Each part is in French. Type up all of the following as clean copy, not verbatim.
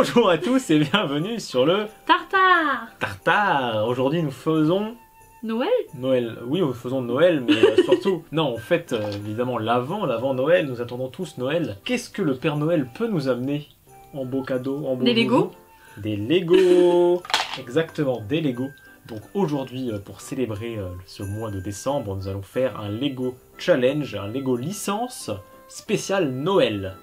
Bonjour à tous et bienvenue sur le Tartare. Tartare. Aujourd'hui nous faisons Noël. Noël. Oui, nous faisons Noël, mais surtout, non, on fête évidemment l'avant Noël. Nous attendons tous Noël. Qu'est-ce que le Père Noël peut nous amener en beau cadeau, en beau Des joujou? Legos. Des Legos. Exactement, des Legos. Donc aujourd'hui, pour célébrer ce mois de décembre, nous allons faire un Lego Challenge, un Lego licence spécial Noël.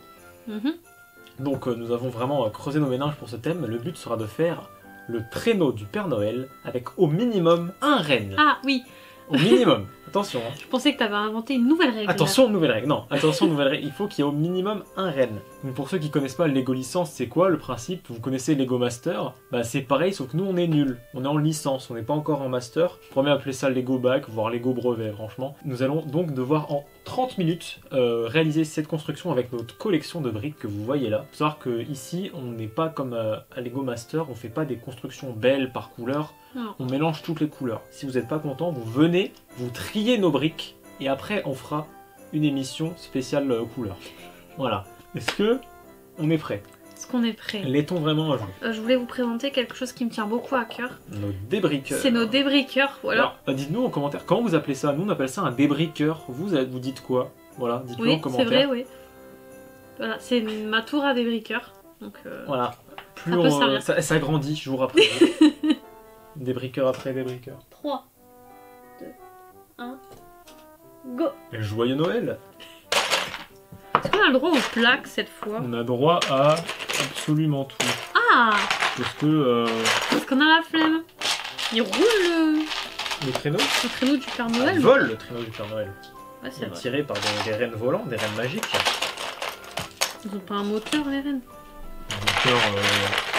Donc nous avons vraiment creusé nos méninges pour ce thème. Le but sera de faire le traîneau du Père Noël avec au minimum un renne. Ah oui, Au minimum. Attention. Hein. je pensais que tu avais inventé une nouvelle règle. Attention, nouvelle règle. Non, attention, nouvelle règle. Il faut qu'il y ait au minimum un renne. Donc pour ceux qui connaissent pas le Lego licence, c'est quoi le principe? Vous connaissez Lego Master? Bah c'est pareil, sauf que nous on est nuls. On est en licence, on n'est pas encore en Master. Je pourrais appeler ça Lego Bac, voire Lego Brevet, franchement. Nous allons donc devoir en 30 minutes réaliser cette construction avec notre collection de briques que vous voyez là. Il faut savoir que ici, on n'est pas comme à Lego Master, on fait pas des constructions belles par couleur. Non. On mélange toutes les couleurs. Si vous n'êtes pas content, vous venez, vous triez nos briques et après on fera une émission spéciale couleur. Voilà. Est-ce que on est prêt? Est-ce qu'on est prêt? L'est-on vraiment un jour? Je voulais vous présenter quelque chose qui me tient beaucoup à cœur. Nos débriqueurs. C'est nos débriqueurs. Voilà. Alors, dites-nous en commentaire, comment vous appelez ça? Nous on appelle ça un débriqueur. Vous dites quoi? Voilà, dites-le en Oui, c'est commentaire. vrai, oui. Voilà, c'est ma tour à débriqueurs. Donc, Voilà. Plus ça peut servir. ça grandit jour après jour. Débriqueur après débriqueur. 3, 2, 1, go! Et joyeux Noël! Est-ce qu'on a le droit aux plaques cette fois? On a droit à absolument tout. Ah! Parce que Parce qu'on a la flemme. Il roule le traîneau le traîneau du Père Noël. vole le traîneau du Père Noël. Ouais, c'est vrai. Tiré par des rennes volants, des rennes magiques. Ils ont pas un moteur, les rennes. Donc,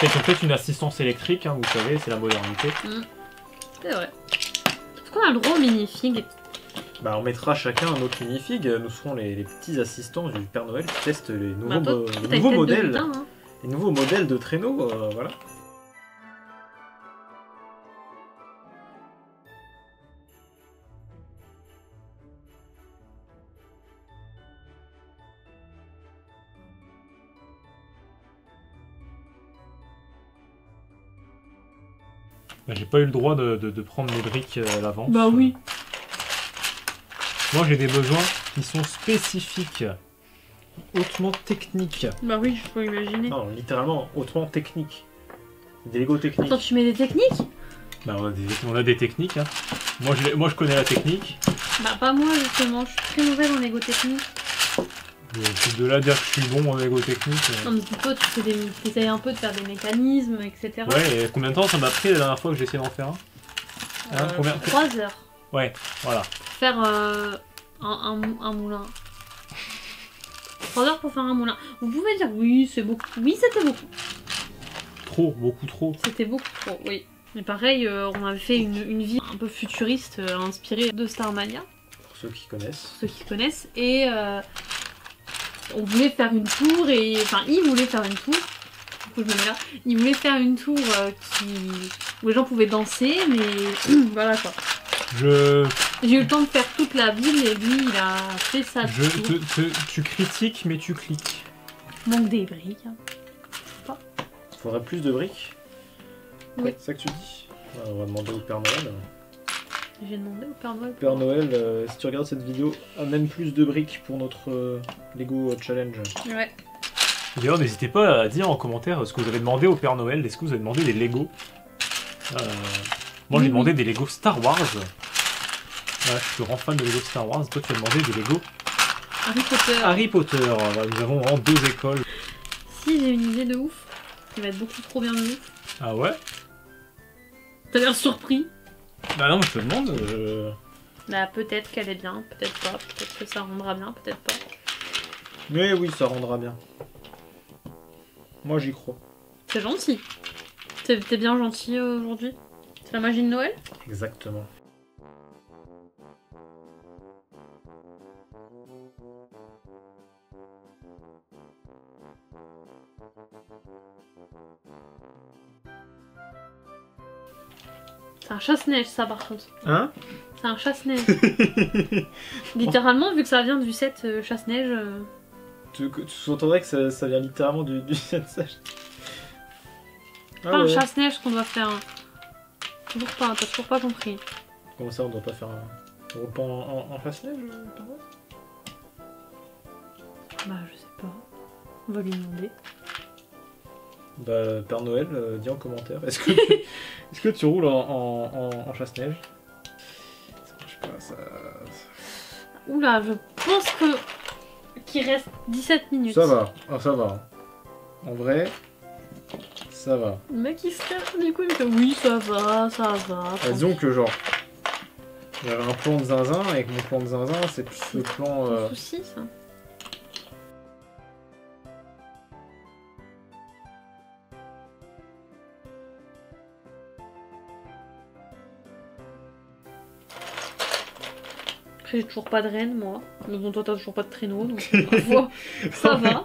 ils ont peut-être une assistance électrique, hein, vous savez, c'est la modernité. C'est vrai. Est-ce qu'on a le droit aux minifigs? Bah, on mettra chacun un autre minifig. Nous serons les petits assistants du Père Noël qui testent les nouveaux, Toi, les t'as nouveaux une tête de modèles. lutin, hein. Les nouveaux modèles de traîneaux, voilà. Bah, j'ai pas eu le droit de prendre mes briques à l'avance. Bah oui. Moi j'ai des besoins qui sont spécifiques, hautement techniques. Bah oui, je peux imaginer. Non, littéralement hautement techniques. Des Lego techniques. Attends, tu mets des techniques? Bah on a des techniques. Hein. Moi je connais la technique. Bah pas moi justement, je suis très mauvaise en Lego technique. C'est de là à dire que je suis bon en Lego technique. Non mais toi tu essayes un peu de faire des mécanismes, etc. Ouais, et combien de temps ça m'a pris la dernière fois que j'ai essayé d'en faire un? Hein, combien 3 heures. Ouais, voilà. Faire un moulin. 3 heures pour faire un moulin. Vous pouvez dire oui, c'est beaucoup. Oui, c'était beaucoup. Trop, beaucoup trop. C'était beaucoup trop, oui. Mais pareil, on avait fait une vie un peu futuriste, inspirée de Starmania, Pour ceux qui connaissent. ceux qui connaissent, et on voulait faire une tour, et enfin, il voulait faire une tour. Du coup, je me mets là. Il voulait faire une tour où les gens pouvaient danser, mais voilà quoi. Je... J'ai eu le temps de faire toute la ville, et lui, il a fait sa tour. Tu critiques, mais tu cliques. Manque des briques. Hein. Faudrait plus de briques. Oui. C'est ça que tu dis? On va demander au Père Noël. J'ai demandé au Père Noël. Père Noël, si tu regardes cette vidéo, amène plus de briques pour notre Lego Challenge. Ouais. D'ailleurs, n'hésitez pas à dire en commentaire ce que vous avez demandé au Père Noël. Est-ce que vous avez demandé des Lego? Moi, j'ai demandé des Lego Star Wars. Ouais, je suis grand fan de Lego Star Wars. Toi, tu as demandé des Lego Harry Potter. Harry Potter. Voilà, nous avons vraiment deux écoles. Si, j'ai une idée de ouf. Qui va être beaucoup trop bien de ouf. Ah ouais? T'as l'air surpris. Bah non, je te demande. Bah peut-être qu'elle est bien, peut-être pas. Peut-être que ça rendra bien, peut-être pas. Mais oui, ça rendra bien. Moi, j'y crois. C'est gentil. T'es bien gentil aujourd'hui. C'est la magie de Noël? Exactement. C'est un chasse-neige ça par contre. Hein? C'est un chasse-neige. Littéralement, vu que ça vient du set chasse-neige. Tu sous-entendrais que ça vient littéralement du sensage. Pas un chasse-neige qu'on doit faire. Toujours pas, t'as toujours pas compris. Comment ça, on doit pas faire un repas en chasse-neige, Père Noël? Bah, je sais pas. On va lui demander. Bah, Père Noël, dis en commentaire. Est-ce que tu roules en chasse-neige? Ça marche pas, ça. Oula, je pense qu'il reste 17 minutes. Ça va, ça va. En vrai, ça va. Le mec il se cache, du coup il me fait oui, ça va, ça va. Disons que genre, j'avais un plan de zinzin, et avec mon plan de zinzin, c'est plus le plan. Pas de soucis, ça. J'ai toujours pas de reine, moi. Mais bon, toi, t'as toujours pas de traîneau, donc parfois, ça va.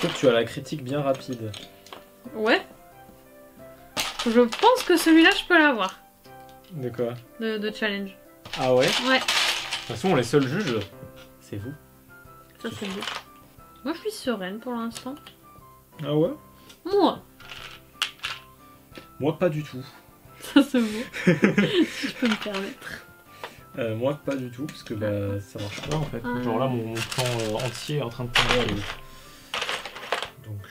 Toi, tu as la critique bien rapide. Ouais. Je pense que celui-là, je peux l'avoir. De quoi? De challenge. Ah ouais? Ouais. De toute façon, les seuls juges, c'est vous. Ça, c'est bien. Moi, je suis sereine pour l'instant. Ah ouais? Moi. Moi, pas du tout. Ça, c'est beau. Si je peux me permettre. Moi, pas du tout, parce que bah, ça marche pas en fait. Genre là, mon plan entier est en train de tomber. Donc,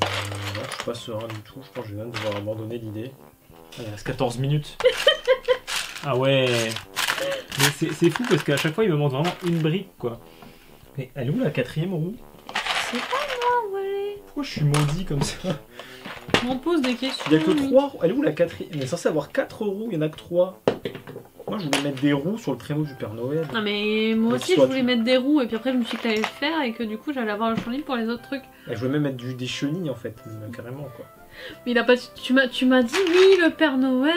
là, je suis pas serein du tout. Je pense que je vais même devoir abandonner l'idée. Il reste 14 minutes. Ah ouais. Mais c'est fou parce qu'à chaque fois, il me manque vraiment une brique, quoi. Mais elle est où la 4ème roue? C'est pas moi, ouais. Pourquoi je suis maudit comme ça? On pose des questions. Il y a que 3 roues. Elle est où la 4ème? Il est censé avoir 4 roues, il y en a que 3. Moi, je voulais mettre des roues sur le traîneau du Père Noël. Non mais moi aussi je voulais mettre des roues et puis après je me suis dit que t'allais le faire et que du coup j'allais avoir le champ libre pour les autres trucs. Et je voulais même mettre des chenilles en fait, carrément quoi. Mais il a pas. Tu m'as dit oui le Père Noël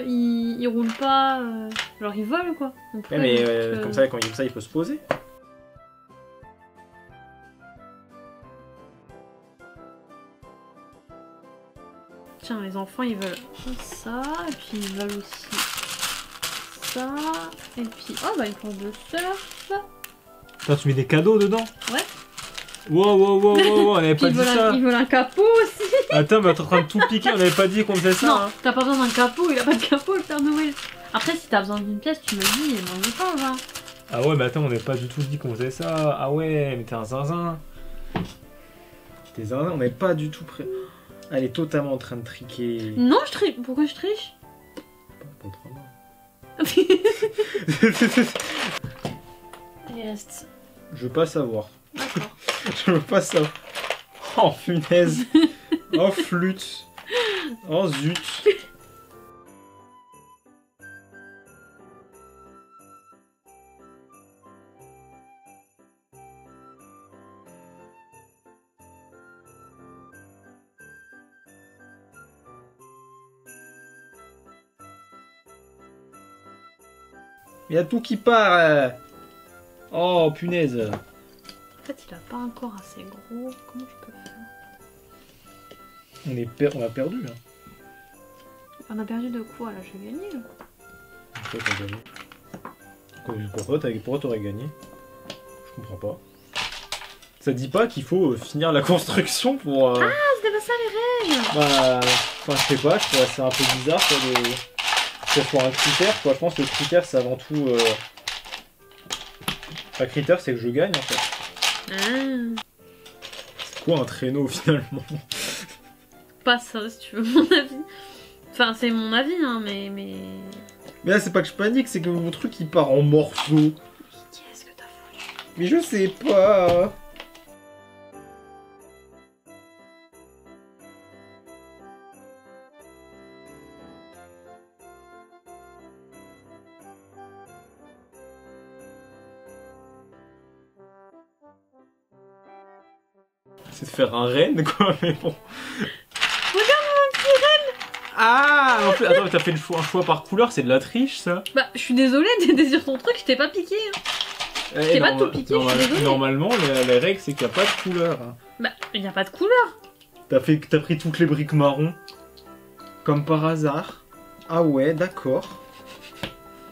il roule pas. Genre il vole quoi. Donc, Ouais, mais comme ça, quand il est comme ça, il peut se poser. Tiens les enfants ils veulent ça et puis ils veulent aussi ça et puis oh bah une planche de surf. Attends, tu mets des cadeaux dedans? Ouais. Wow, on avait pas dit ça. Ils veulent un capot aussi. Attends, mais t'es en train de tout piquer, on avait pas dit qu'on faisait ça. Non, hein. t'as pas besoin d'un capot, il a pas de capot le Père Noël. Après si t'as besoin d'une pièce tu me le dis et m'en veux pas va. Ah ouais, mais attends, on avait pas du tout dit qu'on faisait ça. Ah ouais, mais t'es un zinzin. T'es zinzin, on n'est pas du tout prêt. Elle est totalement en train de triquer. Non je triche. Pourquoi je triche? Pas autrement. Il reste. Je veux pas savoir. D'accord. Je veux pas savoir. Oh punaise. Oh flûte. Oh zut. Il y a tout qui part. Oh punaise. En fait, il a pas encore assez gros. Comment je peux faire? On a perdu là. On a perdu de quoi là? J'ai gagné là. Pourquoi t'as gagné? Pourquoi t'aurais gagné? Je comprends pas. Ça dit pas qu'il faut finir la construction pour. Ah, c'était pas ça les règles! Bah. Enfin, je sais pas, je trouve c'est un peu bizarre quoi, que ça soit un critère quoi. Je pense que le critère c'est avant tout. Le critère c'est que je gagne en fait. Ah. C'est quoi un traîneau finalement? Pas ça si tu veux mon avis. Enfin, c'est mon avis, hein, mais. Mais là, c'est pas que je panique, c'est que mon truc il part en morceaux. Qu'est-ce que t'as foutu? Mais je sais pas. C'est de faire un renne quoi, mais bon. Regarde mon petit renne! Ah en fait, attends, t'as fait un choix par couleur, c'est de la triche ça? Bah, je suis désolée de sur ton truc, je t'ai pas piqué. Hein. Je t'ai pas tout piqué, je suis désolée. Normalement, la règle c'est qu'il n'y a pas de couleur. Hein. Bah, il n'y a pas de couleur. T'as pris toutes les briques marron. Comme par hasard. Ah ouais, d'accord.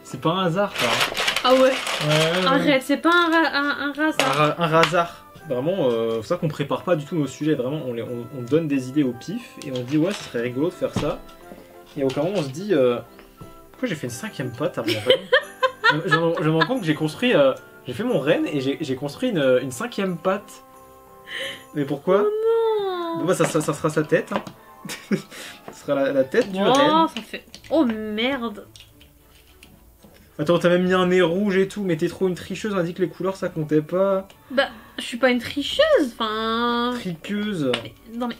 C'est pas un hasard ça. Ah ouais. Ouais. Arrête, c'est pas un hasard. Un hasard. Vraiment, c'est ça qu'on prépare pas du tout nos sujets. Vraiment, on donne des idées au pif et on dit ouais, ce serait rigolo de faire ça. Et au cas où on se dit pourquoi j'ai fait une 5ème patte avant je me rends compte que j'ai construit. J'ai fait mon renne et j'ai construit une 5ème patte. Mais pourquoi? Oh non. Bon, bah, ça sera sa tête. Hein. Ça sera la tête du renne. Ça fait... Oh merde. Attends, t'as même mis un nez rouge et tout, mais t'es trop une tricheuse, on a dit que les couleurs ça comptait pas. Bah, je suis pas une tricheuse, enfin... Triqueuse. Non mais...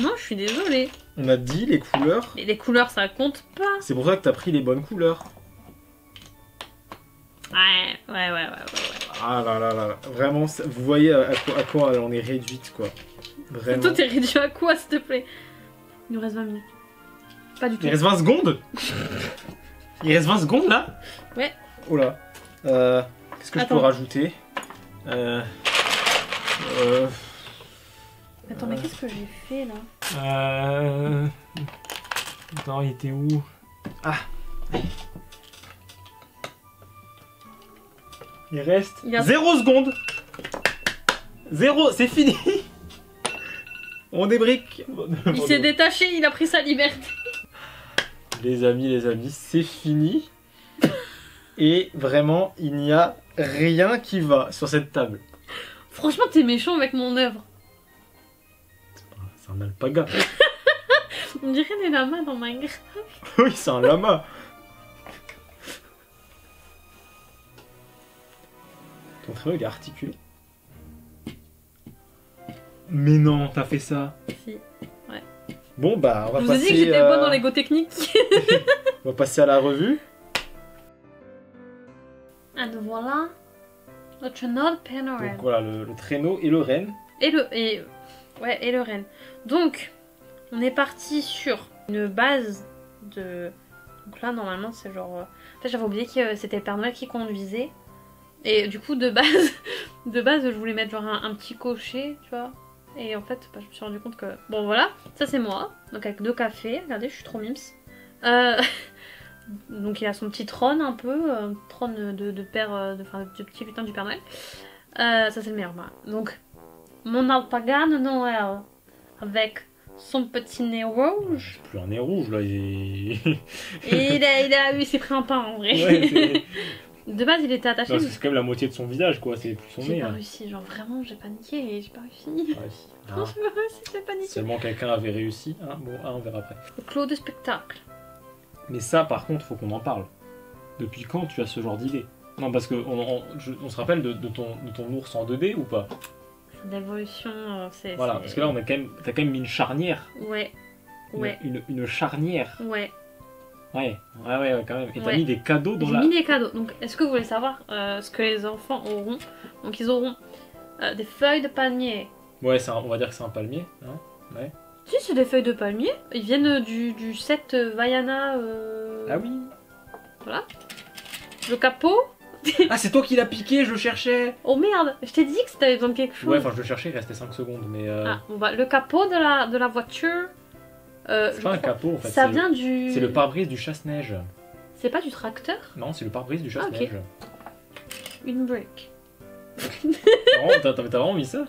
Non, je suis désolée. On a dit les couleurs. Mais les couleurs, ça compte pas. C'est pour ça que t'as pris les bonnes couleurs. Ouais. Ah là là là, vraiment, vous voyez à quoi on est réduite, quoi. Vraiment. Toi, t'es réduit à quoi, s'il te plaît? Il nous reste 20 minutes. Pas du tout. Il reste 20 secondes. Il reste 20 secondes, là. Ouais. Oh là. Qu'est-ce que je peux rajouter Attends, mais qu'est-ce que j'ai fait, là? Attends, il était où? Ah. Il reste 0 secondes. 0, c'est fini. On débrique. Il s'est détaché, il a pris sa liberté. Les amis, c'est fini. Et vraiment, il n'y a rien qui va sur cette table. Franchement, t'es méchant avec mon œuvre. C'est un alpaga. On dirait des lamas dans Minecraft. Oui, c'est un lama. Ton traîneau, il est articulé. Mais non, t'as fait ça. Si, ouais. Bon, bah, on va passer... Je vous ai dit que j'étais bonne dans Lego technique. On va passer à la revue. Et voilà. Le traîneau de panorama. Donc voilà, le traîneau et le renne. Et le renne. Donc, on est parti sur une base de... Donc là, normalement, c'est genre... En fait, j'avais oublié que c'était le Père Noël qui conduisait. Et du coup, de base, je voulais mettre genre un petit cocher, tu vois. Et en fait, bah, je me suis rendu compte que... Bon, voilà, ça c'est moi. Donc avec 2 cafés. Regardez, je suis trop mims. Donc il a son petit trône un peu. Trône de père... de petit lutin du Père Noël. Ça c'est le meilleur. Bah. Donc, mon alpaga de Noël. Avec son petit nez rouge. C'est plus un nez rouge, là. Et il s'est pris un pain en vrai. Ouais, de base, il était attaché. c'est quand même la moitié de son visage, quoi. C'est plus son nez. J'ai pas réussi, genre vraiment, j'ai paniqué et j'ai pas réussi. Ouais, Non, j'ai pas réussi, j'ai paniqué. Seulement quelqu'un avait réussi. Hein. Bon, on verra après. Le clos de spectacle. Mais ça, par contre, faut qu'on en parle. Depuis quand tu as ce genre d'idée? Non, parce que on se rappelle de ton ours en 2D ou pas? L'évolution, c'est... Voilà, parce que là, t'as quand même mis une charnière. Ouais. Une charnière. Ouais. Ouais, quand même. Et t'as mis des cadeaux dans la... J'ai mis des cadeaux. Donc, est-ce que vous voulez savoir ce que les enfants auront? Donc, ils auront des feuilles de palmier. Ouais, on va dire que c'est un palmier. Hein, ouais. Si, c'est des feuilles de palmier. Ils viennent du set Vaiana. Ah oui. Voilà. Le capot. Ah, c'est toi qui l'as piqué, je le cherchais. Oh merde, je t'ai dit que t'avais besoin de quelque chose. Ouais, enfin, je le cherchais, il restait 5 secondes, mais... Ah, bon, bah, le capot de la voiture... c'est pas un capot, en fait. Ça vient du... C'est le pare-brise du chasse-neige. C'est pas du tracteur? Non, c'est le pare-brise du chasse-neige. Ah, ok. Une brique. T'as vraiment mis ça?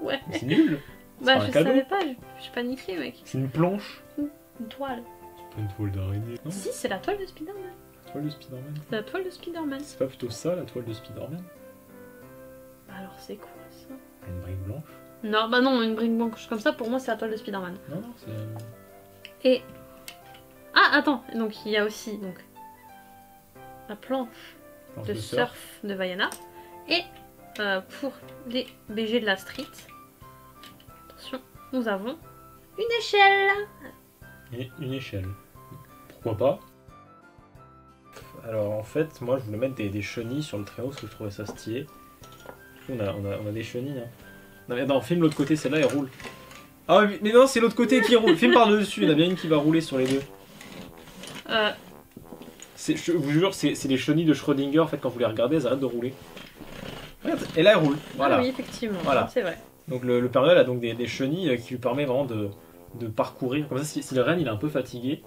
Ouais. Mais c'est nul. Bah, je savais pas, j'ai paniqué, mec. C'est une planche. Une toile. C'est pas une toile d'araignée. Non. Si, c'est la toile de Spider-Man. La toile de Spider-Man. C'est la toile de Spider-Man. C'est pas plutôt ça, la toile de Spider-Man? Bah alors, c'est quoi ça? Une brique blanche? Non, bah non, une brique blanche comme ça, pour moi, c'est la toile de Spider-Man. Non, c'est... Et... Ah, attends, donc il y a aussi donc la planche de surf de Vaiana. Et pour les BG de la street, attention, nous avons une échelle. Et une échelle. Pourquoi pas? Alors en fait, moi je voulais mettre des chenilles sur le traîneau parce que je trouvais ça stylé. Du coup, on a des chenilles. Hein. Non, mais attends, filme l'autre côté, celle-là elle roule. Ah mais non, c'est l'autre côté qui roule. Filme par-dessus, il y en a bien une qui va rouler sur les deux. Je vous jure, c'est les chenilles de Schrödinger, en fait, quand vous les regardez, elles arrêtent de rouler. Regarde, et là, elles roulent. Voilà. Ah oui, effectivement, voilà. C'est vrai. Donc le Père Noël a donc des chenilles qui lui permettent vraiment de parcourir. Comme ça, si le renne il est un peu fatigué,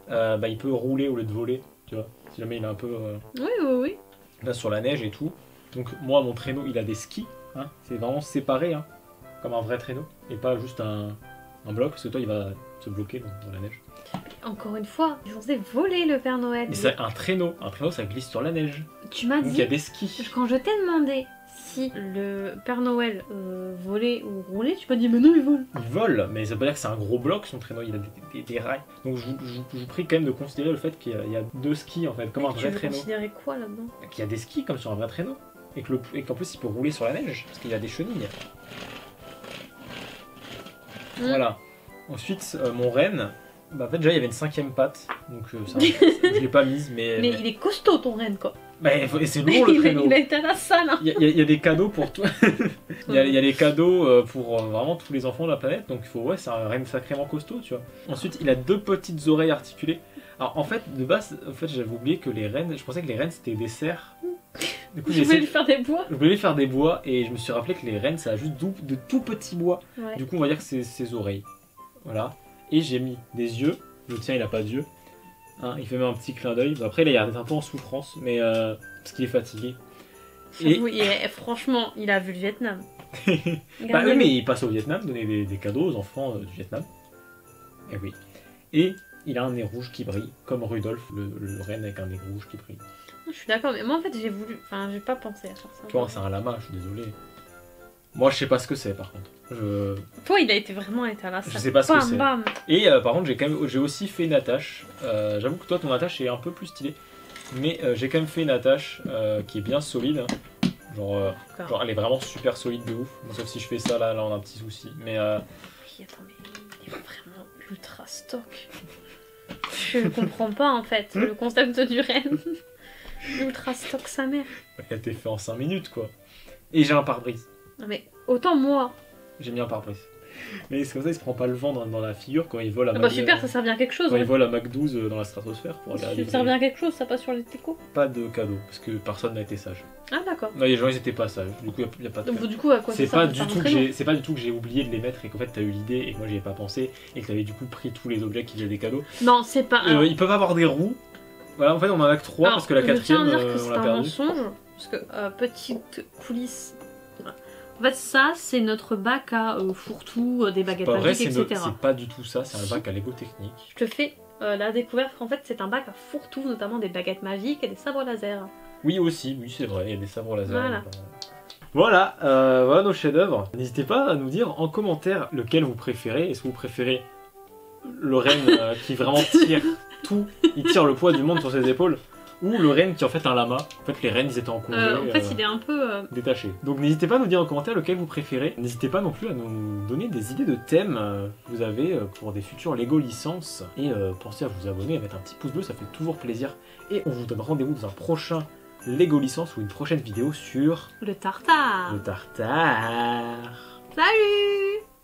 bah, il peut rouler au lieu de voler, tu vois. Si jamais il est un peu oui. là sur la neige et tout. Donc moi, mon traîneau, il a des skis. Hein, c'est vraiment séparé, hein, comme un vrai traîneau, et pas juste un bloc, parce que toi il va se bloquer dans la neige. Encore une fois, ils sont censés voler le Père Noël. Mais c'est un traîneau ça glisse sur la neige. Tu m'as Donc il dit, y a des skis. quand je t'ai demandé si le Père Noël volait ou roulait, tu m'as dit mais non il vole. Il vole, mais ça veut pas dire que c'est un gros bloc son traîneau, il a des rails. Donc je vous prie quand même de considérer le fait qu'il y a 2 skis en fait, comme un vrai Tu veux traîneau. considérer quoi là-dedans? Qu'il y a des skis comme sur un vrai traîneau. Et qu'en plus il peut rouler sur la neige, parce qu'il a des chenilles. Voilà. Ensuite, mon renne, bah, en fait déjà il y avait une 5ème patte, donc ça, je l'ai pas mise, mais il est costaud ton renne quoi. Bah, et c'est lourd le traîneau. Il a été à la salle. Hein. Il y a des cadeaux pour tout. il y a des cadeaux pour vraiment tous les enfants de la planète, donc ouais, c'est un renne sacrément costaud, tu vois. Ensuite, il a 2 petites oreilles articulées. Alors en fait, de base, j'avais oublié que les rennes, je pensais que les rennes c'était des cerfs. Du coup, Je voulais lui faire des bois. Je voulais lui faire des bois et je me suis rappelé que les rennes ça a juste de tout petits bois. Ouais. Du coup, on va dire que c'est ses oreilles. Voilà. Et j'ai mis des yeux. Le tien, il a pas d'yeux. Hein, il fait même un petit clin d'œil. Après, là, il a l'air un peu en souffrance, mais parce qu'il est fatigué. Et franchement, il a vu le Vietnam. Bah oui, mais il passe au Vietnam, donner des cadeaux aux enfants du Vietnam. Et oui. Et il a un nez rouge qui brille, comme Rudolph, le renne avec un nez rouge qui brille. Je suis d'accord, mais moi en fait j'ai pas pensé à faire ça. Toi, c'est un lama, je suis désolé. Moi, je sais pas ce que c'est par contre. Toi, il a été vraiment à la salle. Je sais pas ce que c'est. Bam. Et par contre, j'ai aussi fait une attache. J'avoue que toi, ton attache est un peu plus stylée. Mais j'ai quand même fait une attache qui est bien solide. Genre, elle est vraiment super solide de ouf. Sauf si je fais ça, là on a un petit souci. Mais Oui, attends, mais il est vraiment ultra stock. Je comprends pas en fait le concept du renne. Ultra stock sa mère. elle t'est fait en 5 minutes quoi. Et j'ai un pare-brise. Non mais autant moi. J'ai mis un pare-brise. Mais c'est comme ça, il se prend pas le vent dans la figure quand il vole à Ah bah super, ça sert bien à quelque chose. Quand il vole à Mach 12 dans la stratosphère. Ça sert bien à quelque chose, ça passe sur les técos. Pas de cadeau, parce que personne n'a été sage. Ah d'accord. Non, les gens ils étaient pas sages, du coup il y a pas de Donc cadeau. du coup à quoi ça C'est sert? pas du tout que j'ai oublié de les mettre et qu'en fait t'as eu l'idée et que moi j'y ai pas pensé et que t'avais du coup pris tous les objets qui faisaient des cadeaux. Non, c'est pas. Alors... Ils peuvent avoir des roues. Voilà, en fait on en a que 3 parce que la 4ème je tiens à dire que on c'est l'a un perdu. mensonge, parce que petite coulisse. En fait, ça, c'est notre bac à fourre-tout, des baguettes Pas vrai, magiques, etc. c'est pas du tout ça, c'est un bac à Lego technique. Je te fais la découverte qu'en fait, c'est un bac à fourre-tout, notamment des baguettes magiques et des sabres laser. Oui, aussi, oui, c'est vrai, il y a des sabres laser. Voilà. Voilà nos chefs-d'œuvre. N'hésitez pas à nous dire en commentaire lequel vous préférez. Est-ce que vous préférez le renne qui vraiment tire tout, il tire le poids du monde sur ses épaules, ou le renne qui est en fait un lama. En fait, les rennes ils étaient en congé. En fait, il est un peu détaché. Donc n'hésitez pas à nous dire en commentaire lequel vous préférez. N'hésitez pas non plus à nous donner des idées de thèmes que vous avez pour des futurs Lego licences. Et pensez à vous abonner, à mettre un petit pouce bleu, ça fait toujours plaisir. Et on vous donne rendez-vous dans un prochain Lego licence ou une prochaine vidéo sur le tartare. le tartare. Salut!